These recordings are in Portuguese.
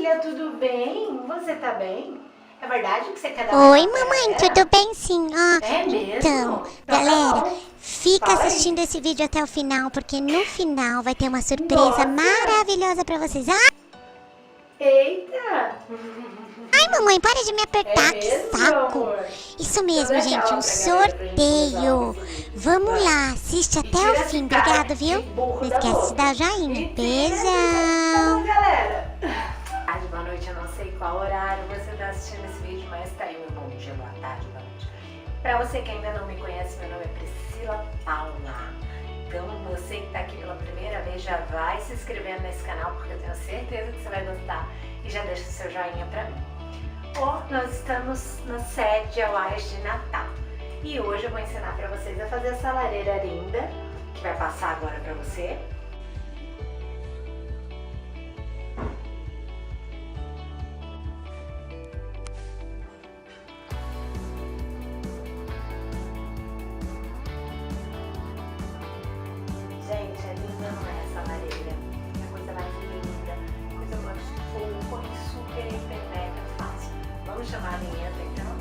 filha, tudo bem? Você tá bem? É verdade que você quer dar Oi, uma mamãe, galera? tudo bem sim? É mesmo? Então, Então tá galera, bom. fica Fala aí. assistindo esse vídeo até o final, porque no final vai ter uma surpresa Nossa! maravilhosa pra vocês. Eita! Ai, mamãe, para de me É apertar, que mesmo, meu saco! amor? Isso Então mesmo, dá gente, tchau um pra galera pra gente começar sorteio. esse vídeo. Vamos Vai. lá, assiste E até o tira esse fim, cara obrigado, de viu? burro Não da esquece de boca. dar joinha. E tira esse cara. Tá bom, Beijão! galera? Tarde, boa noite, eu não sei qual horário você tá assistindo esse vídeo, mas tá aí um bom dia, boa tarde, boa noite. Pra você que ainda não me conhece, meu nome é Priscila Paula. Então, você que tá aqui pela primeira vez, já vai se inscrevendo nesse canal, porque eu tenho certeza que você vai gostar. E já deixa o seu joinha pra mim. Nós estamos na sede Jauais de Natal. E hoje eu vou ensinar pra vocês a fazer essa lareira linda, que vai passar agora pra você. Gente, é linda, não é essa lareira? É a coisa mais linda, coisa mais fofa e super, hiper, mega fácil. Vamos chamar a vinheta então?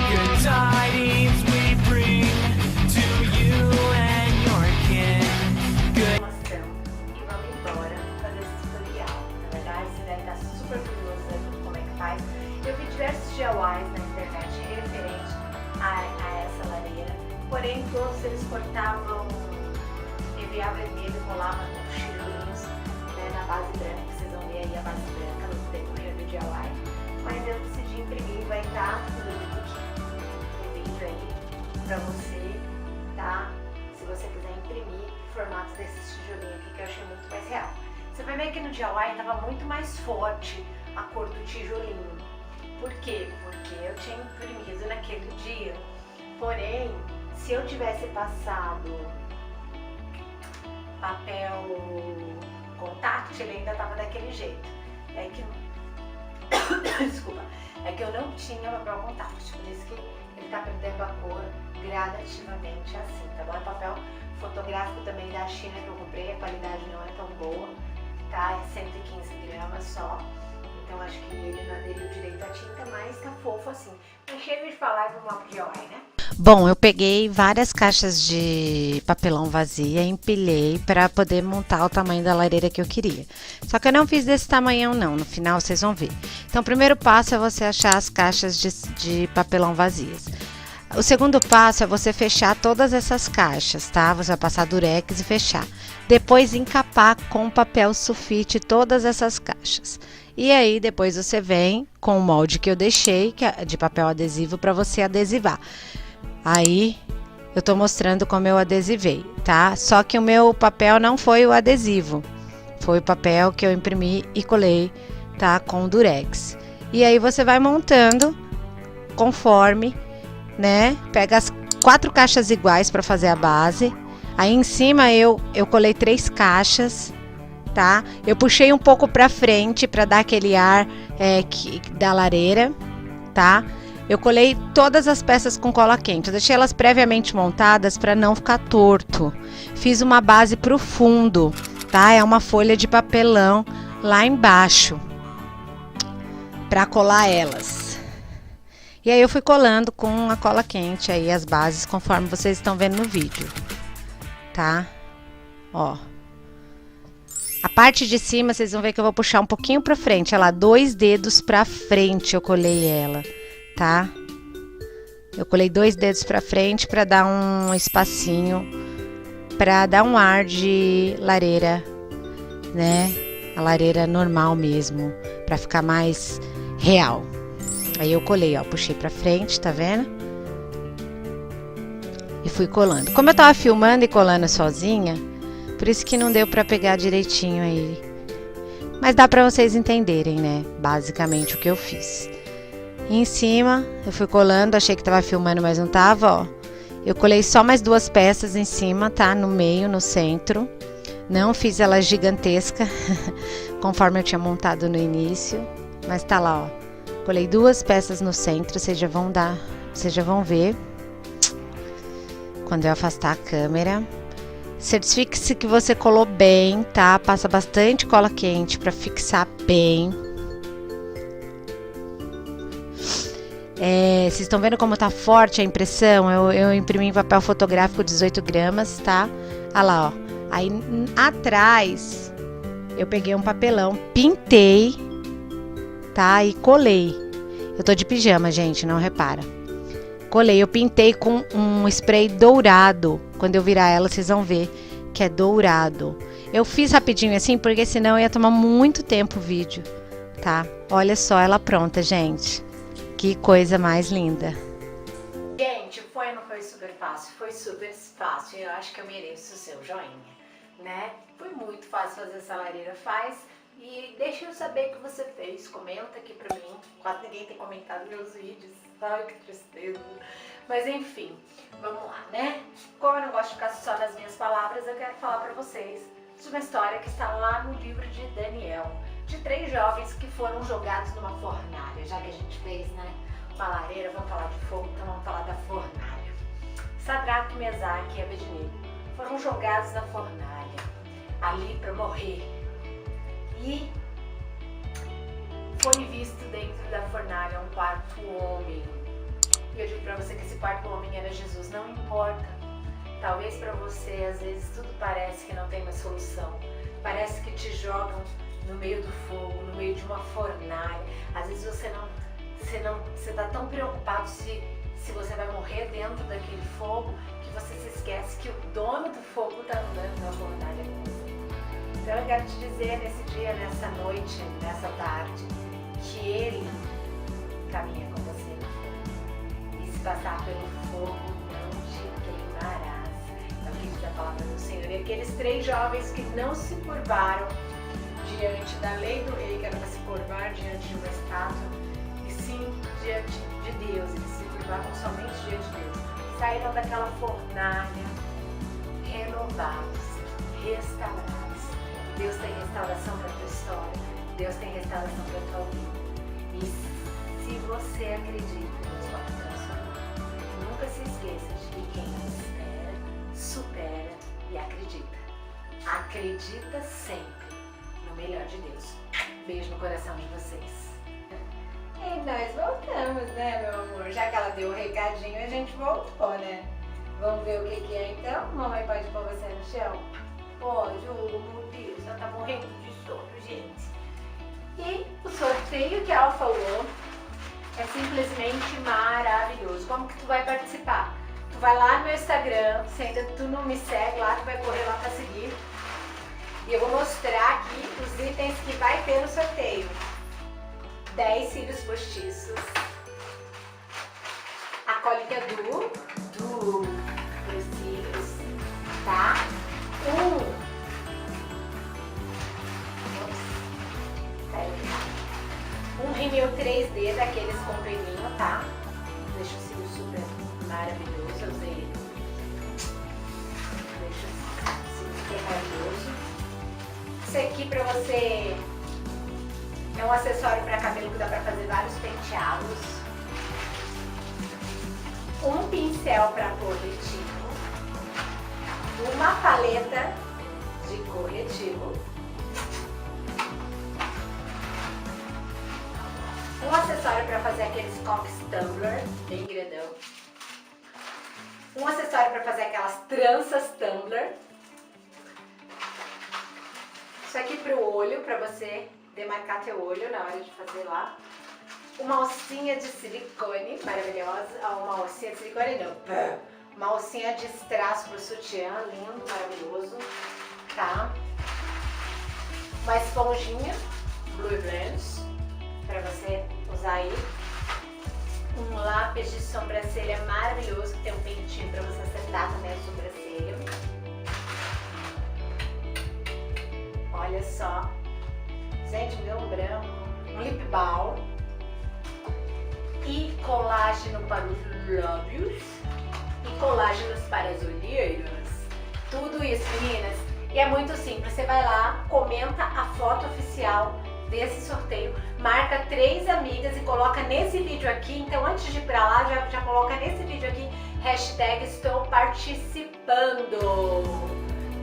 Good tidings we bring to you and your kin. Good. E vamos embora fazer esse tutorial. Na verdade, você deve estar super curioso de como é que faz. Eu vi diversos DIYs na internet referente a essa lareira, porém todos eles cortavam EVA vermelho, colavam com tijolinhos, né, na base branca, que vocês vão ver aí a base branca no decorrer do DIY. Mas eu decidi imprimir, vai estar no link do vídeo aí pra você, tá? Se você quiser imprimir formatos desses tijolinhos aqui, que eu achei muito mais real. Você vai ver que no DIY estava muito mais forte a cor do tijolinho. Por quê? Porque eu tinha imprimido naquele dia. Porém, se eu tivesse passado papel contact, ele ainda estava daquele jeito. É que desculpa, é que eu não tinha papel contact, por isso que ele está perdendo a cor gradativamente assim, tá bom? É papel fotográfico também da China que eu comprei, a qualidade não é tão boa, tá? É 115 gramas só, então acho que ele não aderiu direito à tinta, mas tá fofo assim. Mas chega de falar para uma DIY, né? Bom, eu peguei várias caixas de papelão vazia e empilhei para poder montar o tamanho da lareira que eu queria. Só que eu não fiz desse tamanhão não, no final vocês vão ver. Então o primeiro passo é você achar as caixas de papelão vazias. O segundo passo é você fechar todas essas caixas, tá? Você vai passar durex e fechar. Depois encapar com papel sulfite todas essas caixas. E aí depois você vem com o molde que eu deixei, que é de papel adesivo, para você adesivar. Aí eu tô mostrando como eu adesivei, tá? Só que o meu papel não foi o adesivo, foi o papel que eu imprimi e colei, tá? Com durex. E aí você vai montando conforme, né? Pega as 4 caixas iguais para fazer a base. Aí em cima eu colei 3 caixas, tá? Eu puxei um pouco para frente para dar aquele ar da lareira, tá? Eu colei todas as peças com cola quente, eu deixei elas previamente montadas para não ficar torto. Fiz uma base para o fundo, tá? É uma folha de papelão lá embaixo para colar elas. E aí eu fui colando com a cola quente aí as bases conforme vocês estão vendo no vídeo, tá? Ó. A parte de cima vocês vão ver que eu vou puxar um pouquinho para frente, ela 2 dedos para frente eu colei ela. Tá? Eu colei 2 dedos para frente para dar um espacinho, para dar um ar de lareira, né? A lareira normal mesmo, para ficar mais real. Aí eu colei, ó, puxei para frente, tá vendo? E fui colando. Como eu tava filmando e colando sozinha, por isso que não deu para pegar direitinho aí. Mas dá para vocês entenderem, né? Basicamente o que eu fiz. E em cima, eu fui colando, achei que tava filmando, mas não tava, ó. Eu colei só mais 2 peças em cima, tá? No meio, no centro. Não fiz ela gigantesca, conforme eu tinha montado no início. Mas tá lá, ó. Colei 2 peças no centro, vocês já vão ver. quando eu afastar a câmera. Certifique-se que você colou bem, tá? Passa bastante cola quente para fixar bem. Vocês estão vendo como tá forte a impressão? Eu imprimi em papel fotográfico 18 gramas, tá? Olha lá, ó. Aí atrás eu peguei um papelão, pintei, tá? E colei. Eu tô de pijama, gente, não repara. Colei, eu pintei com um spray dourado. Quando eu virar ela, vocês vão ver que é dourado. Eu fiz rapidinho assim, porque senão ia tomar muito tempo o vídeo, tá? Olha só ela pronta, gente. Que coisa mais linda. Gente, foi ou não foi super fácil? Foi super fácil. Eu acho que eu mereço o seu joinha, né? Foi muito fácil fazer essa lareira, faz. E deixa eu saber o que você fez. Comenta aqui pra mim. Quase ninguém tem comentado meus vídeos. Ai, que tristeza. Mas enfim, vamos lá, né? Como eu não gosto de ficar só nas minhas palavras, eu quero falar pra vocês de uma história que está lá no livro de Daniel, de 3 jovens que foram jogados numa fornalha. Já que a gente fez, né, uma lareira, vamos falar de fogo, então vamos falar da fornalha. Sadraque, Mesaque e Abednego foram jogados na fornalha, ali para morrer. E foi visto dentro da fornalha um quarto homem. E eu digo pra você que esse quarto homem era Jesus. Não importa. Talvez pra você, às vezes, tudo parece que não tem mais solução. Parece que te jogam no meio do fogo, no meio de uma fornalha. Às vezes você tá tão preocupado se você vai morrer dentro daquele fogo, que você se esquece que o dono do fogo tá andando na fornalha com você. Então eu quero te dizer nesse dia, nessa noite, nessa tarde, que Ele caminha com você no fogo. E se passar pelo fogo, não te queimarás. É o que diz a palavra do Senhor. E aqueles 3 jovens que não se curvaram diante da lei do rei, que era para se curvar diante de uma estátua, e sim diante de Deus. Eles se curvavam somente diante de Deus. Saíram daquela fornalha renovados, restaurados. Deus tem restauração para a tua história. Deus tem restauração para a tua vida. E se você acredita, Deus pode transformar. Nunca se esqueça de que quem espera, supera e acredita. Acredita sempre no melhor de Deus. Beijo no coração de vocês. E nós voltamos, né, meu amor? Já que ela deu o recadinho, a gente voltou, né? Vamos ver o que é então? Mamãe pode pôr você no chão? Pode, meu Deus, ela tá morrendo de sono, gente. E o sorteio que a Alfa falou é simplesmente maravilhoso. Como que tu vai participar? Tu vai lá no meu Instagram, se ainda tu não me segue lá, tu vai correr lá pra seguir. E eu vou mostrar aqui os itens que vai ter no sorteio. 10 cílios postiços. A cólica dos cílios, tá? Um rímel 3D daqueles compridinho, tá? Deixa o cílio super maravilhoso, eu usei ele. Deixa o cílio super maravilhoso. Isso aqui pra você é um acessório para cabelo que dá pra fazer vários penteados. Um pincel para corretivo. Uma paleta de corretivo. Um acessório para fazer aqueles cocks tumbler, bem grandão. Um acessório para fazer aquelas tranças tumbler. Isso aqui para o olho, para você demarcar teu olho na hora de fazer lá. Uma alcinha de silicone maravilhosa. Uma alcinha de silicone não. Uma alcinha de strass pro sutiã, lindo, maravilhoso. Tá? Uma esponjinha Blue Blends para você usar aí. Um lápis de sobrancelha maravilhoso, que tem um pentinho para você acertar também a sobrancelha. Olha só. Gente, me deu um branco. Um lip balm. E colágeno para os lábios. E colágenos para as olheiras. Tudo isso, meninas. E é muito simples. Você vai lá, comenta a foto oficial desse sorteio, marca 3 amigas e coloca nesse vídeo aqui. Então antes de ir pra lá, já coloca nesse vídeo aqui, hashtag estou participando,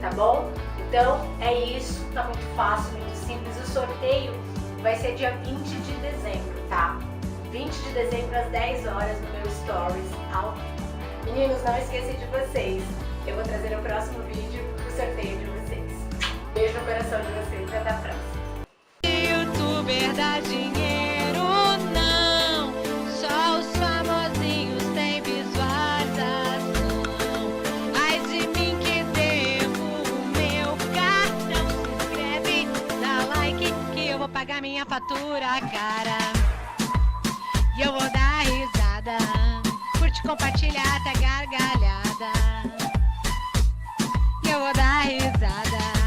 tá bom? Então é isso, tá muito fácil, muito simples. O sorteio vai ser dia 20 de dezembro, tá? 20 de dezembro às 10 horas no meu Stories ao vivo. Meninos, não esqueçam de vocês. Eu vou trazer no próximo vídeo o sorteio de vocês. Beijo no coração de vocês e até a próxima. YouTuber dá dinheiro, não. Só os famosinhos têm visualização. Ai de mim que devo o meu cartão. Se inscreve, dá like que eu vou pagar minha fatura, cara. E eu vou dar risada. Curte, compartilha até gargalhada. E eu vou dar risada.